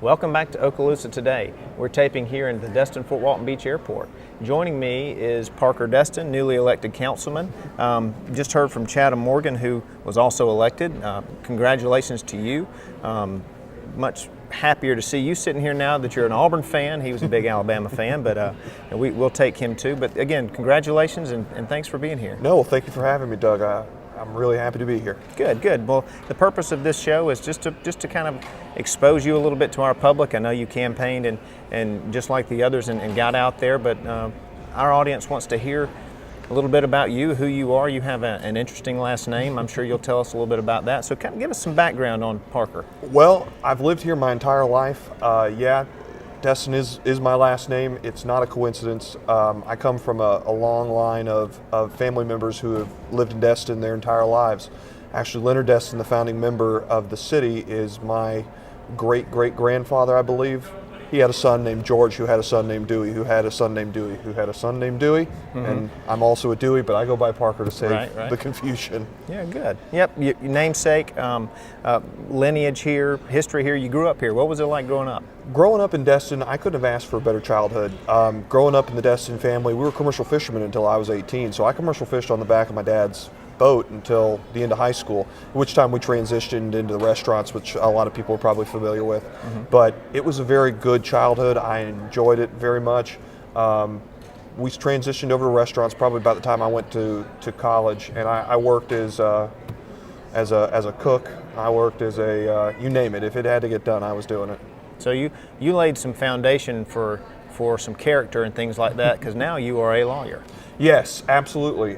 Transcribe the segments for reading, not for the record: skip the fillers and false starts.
Welcome back to Okaloosa Today. We're taping here in the Destin-Fort Walton Beach Airport. Joining me is Parker Destin, newly elected councilman. Just heard from Chatham Morgan, who was also elected. Congratulations to you. Much happier to see you sitting here now that you're an Auburn fan. He was a big Alabama fan, but we'll take him too. But again, congratulations and thanks for being here. No, well, thank you for having me, Doug. I'm really happy to be here. Good, good. Well, the purpose of this show is just to kind of expose you a little bit to our public. I know you campaigned and just like the others and got out there, but our audience wants to hear a little bit about you, who you are. You have an interesting last name. I'm sure you'll tell us a little bit about that. So kind of give us some background on Parker. Well, I've lived here my entire life. Destin is my last name. It's not a coincidence. I come from a long line of family members who have lived in Destin their entire lives. Actually, Leonard Destin, the founding member of the city, is my great-great-grandfather, I believe. He had a son named George, who had a son named Dewey, who had a son named Dewey, who had a son named Dewey, and I'm also a Dewey, but I go by Parker to save the confusion. Yeah, good. Yep, your namesake, lineage here, history here. You grew up here. What was it like growing up? Growing up in Destin, I couldn't have asked for a better childhood. Growing up in the Destin family, we were commercial fishermen until I was 18, so I commercial fished on the back of my dad's boat until the end of high school, at which time we transitioned into the restaurants, which a lot of people are probably familiar with. But it was a very good childhood. I enjoyed it very much. We transitioned over to restaurants probably about the time I went to college, and I worked as a cook. I worked as you name it. If it had to get done, I was doing it. So you laid some foundation for some character and things like that, because now you are a lawyer. Yes, absolutely.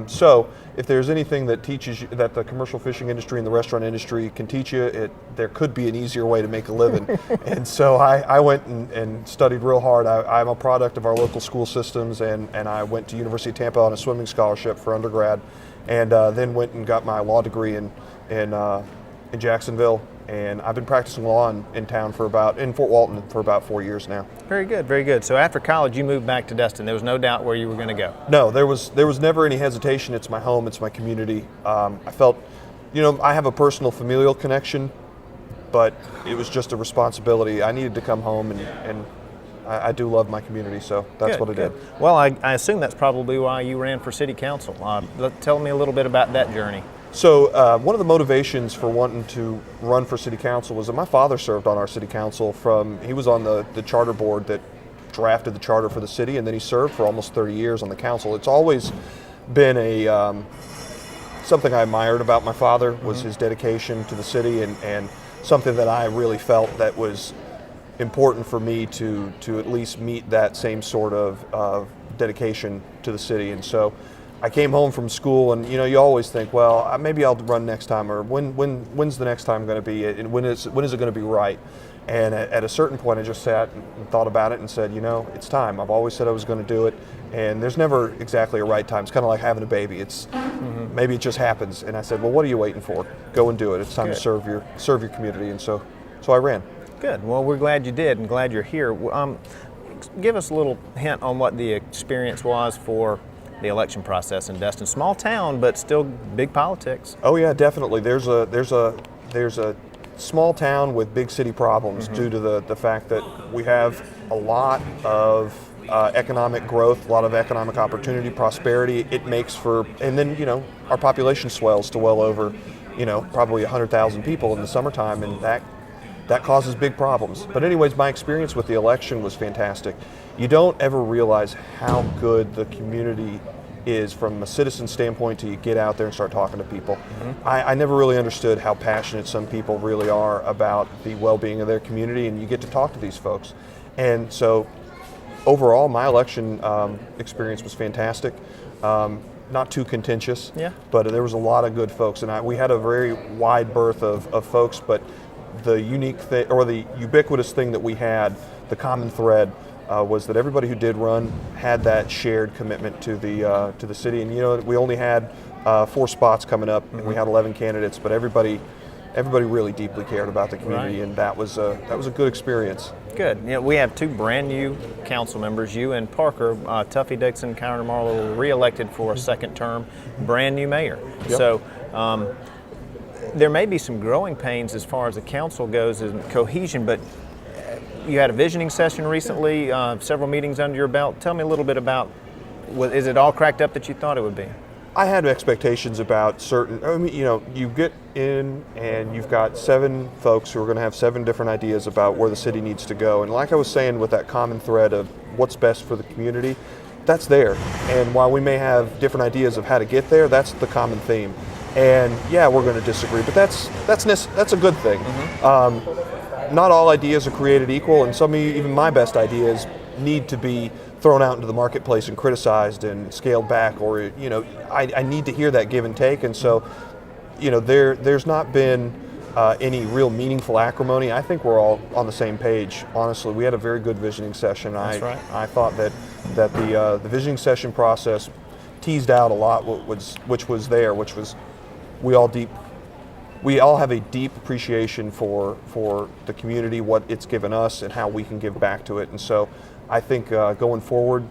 So if there's anything that teaches you, that the commercial fishing industry and the restaurant industry can teach you, there could be an easier way to make a living. And so I went and studied real hard. I'm a product of our local school systems, and I went to University of Tampa on a swimming scholarship for undergrad, and then went and got my law degree in Jacksonville. And I've been practicing law in Fort Walton for about 4 years now. Very good, very good. So after college, you moved back to Destin. There was no doubt where you were going to go. No, there was never any hesitation. It's my home. It's my community. I felt, I have a personal familial connection, but it was just a responsibility. I needed to come home, and I do love my community, so that's what I did. Well, I assume that's probably why you ran for city council. Tell me a little bit about that journey. So one of the motivations for wanting to run for city council was that my father served on our city council. He was on the charter board that drafted the charter for the city, and then he served for almost 30 years on the council. It's always been something I admired about my father was his dedication to the city, and something that I really felt that was important for me to at least meet that same sort of dedication to the city. And so I came home from school, and you always think, well, maybe I'll run next time, or when's the next time going to be, and when is it going to be right? And at a certain point, I just sat and thought about it and said, it's time. I've always said I was going to do it, and there's never exactly a right time. It's kind of like having a baby. It's maybe it just happens. And I said, well, what are you waiting for? Go and do it. It's time to serve your community. And so I ran. Good. Well, we're glad you did, and glad you're here. Give us a little hint on what the experience was for the election process in Destin. Small town, but still big politics. Oh yeah, definitely. There's a small town with big city problems due to the fact that we have a lot of economic growth, a lot of economic opportunity, prosperity. It makes for, and then our population swells to well over probably 100,000 people in the summertime, and that causes big problems. But anyways, my experience with the election was fantastic. You don't ever realize how good the community is from a citizen standpoint till you get out there and start talking to people. I never really understood how passionate some people really are about the well-being of their community, and you get to talk to these folks. And so overall, my election experience was fantastic. Not too contentious, but there was a lot of good folks, and we had a very wide berth of folks, but the unique thing, or the ubiquitous thing that we had, the common thread, was that everybody who did run had that shared commitment to the city. And we only had 4 spots coming up, and we had 11 candidates, but everybody really deeply cared about the community, and that was a good experience. Good. We have 2 brand new council members, you and Parker. Tuffy Dixon, Connor Marlowe, reelected for a second term, brand new mayor. Yep. So there may be some growing pains as far as the council goes in cohesion, but you had a visioning session recently, several meetings under your belt. Tell me a little bit about, is it all cracked up that you thought it would be? I had expectations about certain, you get in and you've got 7 folks who are going to have 7 different ideas about where the city needs to go. And like I was saying, with that common thread of what's best for the community, that's there. And while we may have different ideas of how to get there, that's the common theme. And yeah, we're going to disagree, but that's a good thing. Not all ideas are created equal, and some, even my best ideas, need to be thrown out into the marketplace and criticized and scaled back, or I need to hear that give and take. And so there's not been any real meaningful acrimony. I think we're all on the same page. Honestly, we had a very good visioning session. That's right. I thought that the visioning session process teased out a lot which was we all have a deep appreciation for the community, what it's given us, and how we can give back to it. And so I think going forward,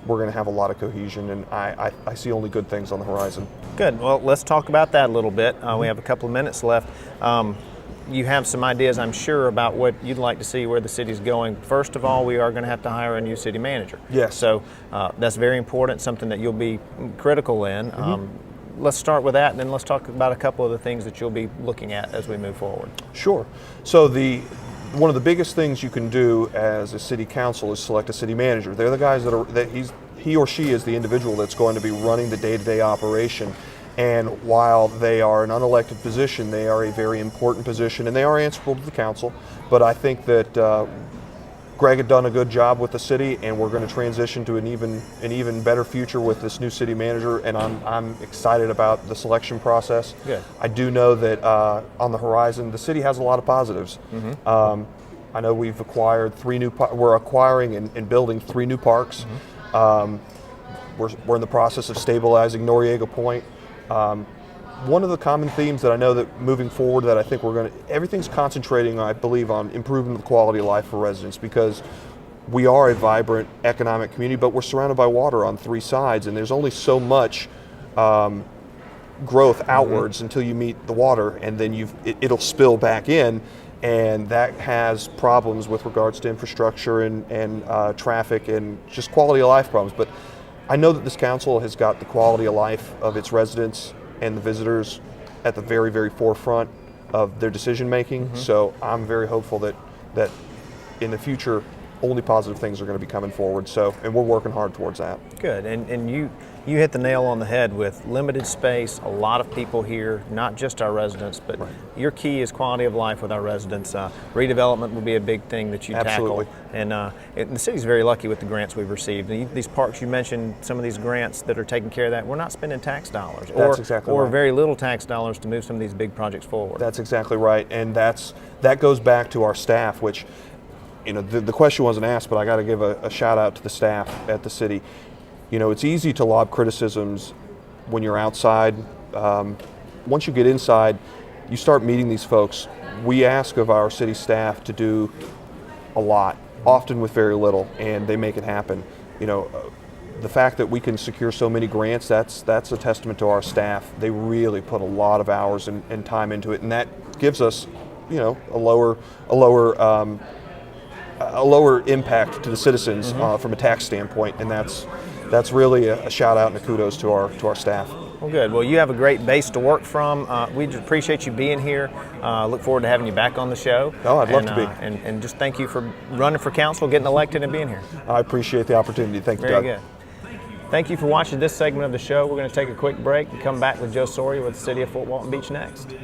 we're going to have a lot of cohesion, and I see only good things on the horizon. Good. Well, let's talk about that a little bit. We have a couple of minutes left. You have some ideas, I'm sure, about what you'd like to see where the city's going. First of all, we are going to have to hire a new city manager. Yes. So that's very important, something that you'll be critical in. Let's start with that, and then let's talk about a couple of the things that you'll be looking at as we move forward. Sure. So one of the biggest things you can do as a city council is select a city manager. They're the guys he or she is the individual that's going to be running the day-to-day operation. And while they are an unelected position, they are a very important position, and they are answerable to the council. But I think that Greg had done a good job with the city, and we're going to transition to an even better future with this new city manager, and I'm excited about the selection process. Good. I do know that on the horizon, the city has a lot of positives. I know we've acquired we're acquiring and building 3 new parks. We're in the process of stabilizing Noriega Point. One of the common themes that I know that moving forward that I think everything's concentrating, I believe, on improving the quality of life for residents, because we are a vibrant economic community, but we're surrounded by water on 3 sides, and there's only so much growth outwards until you meet the water, and then it'll spill back in, and that has problems with regards to infrastructure and traffic and just quality of life problems. But I know that this council has got the quality of life of its residents and the visitors at the very, very forefront of their decision making. So I'm very hopeful that in the future, only positive things are going to be coming forward. So, and we're working hard towards that. Good. And you hit the nail on the head with limited space, a lot of people here, not just our residents, but your key is quality of life with our residents. Redevelopment will be a big thing that you Absolutely. tackle. And the city's very lucky with the grants we've received. These parks you mentioned, some of these grants that are taking care of that, we're not spending tax dollars That's exactly or right. very little tax dollars to move some of these big projects forward. That's exactly right. And that goes back to our staff, which, the question wasn't asked, but I got to give a shout out to the staff at the city. It's easy to lob criticisms when you're outside. Once you get inside, you start meeting these folks. We ask of our city staff to do a lot, often with very little, and they make it happen. The fact that we can secure so many grants, that's a testament to our staff. They really put a lot of hours and time into it, and that gives us, a lower impact to the citizens from a tax standpoint, and that's really a shout out and a kudos to our staff. Well, good. Well, you have a great base to work from. We just appreciate you being here. Look forward to having you back on the show. Oh, I'd love to be. And just thank you for running for council, getting elected, and being here. I appreciate the opportunity. Thank you, Doug. Very good. Thank you for watching this segment of the show. We're going to take a quick break and come back with Joe Sawyer with the City of Fort Walton Beach next.